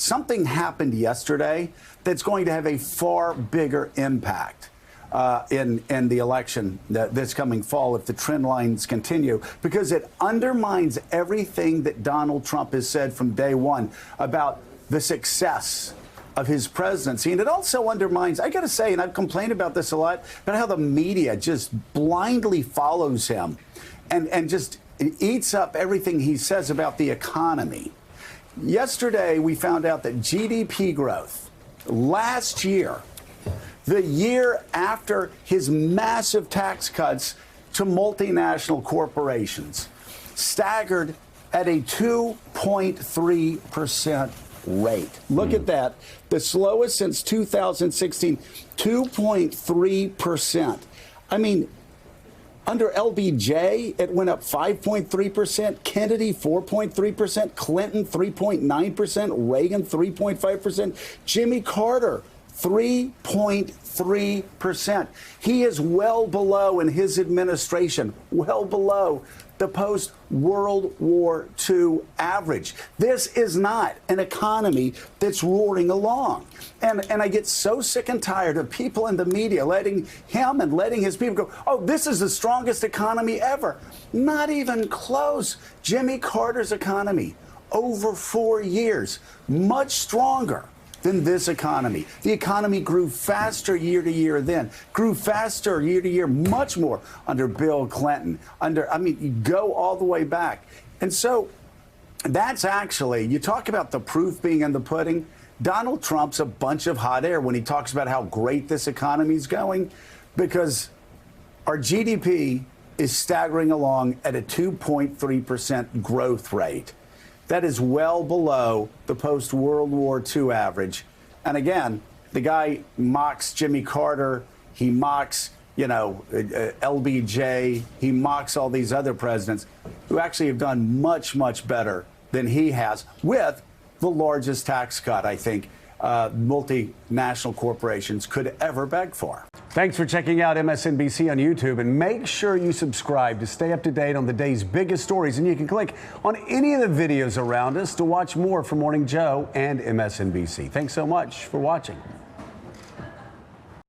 something happened yesterday that's going to have a far bigger impact in the election this coming fall if the trend lines continue, because it undermines everything that Donald Trump has said from day one about the success of his presidency. And it also undermines, I got to say, and I've complained about this a lot, about how the media just blindly follows him and just eats up everything he says about the economy. Yesterday, we found out that GDP growth last year, the year after his massive tax cuts to multinational corporations, staggered at a 2.3% rate. Look at that. The slowest since 2016, 2.3%. I mean, under LBJ, it went up 5.3%, Kennedy 4.3%, Clinton 3.9%, Reagan 3.5%, Jimmy Carter 3.3%. He is well below, in his administration, well below the post-World War II average. This is not an economy that's roaring along. And I get so sick and tired of people in the media letting him and letting his people go, oh, this is the strongest economy ever. Not even close. Jimmy Carter's economy, over 4 years, much stronger than this economy. The economy grew faster year to year then, grew faster year to year, much more under Bill Clinton, you go all the way back. And so that's actually, you talk about the proof being in the pudding. Donald Trump's a bunch of hot air when he talks about how great this economy is going, because our GDP is staggering along at a 2.3% growth rate. That is well below the post-World War II average. And again, the guy mocks Jimmy Carter. He mocks, LBJ. He mocks all these other presidents who actually have done much, much better than he has, with the largest tax cut, I think, multinational corporations could ever beg for. Thanks for checking out MSNBC on YouTube, and make sure you subscribe to stay up to date on the day's biggest stories. And you can click on any of the videos around us to watch more from Morning Joe and MSNBC. Thanks so much for watching.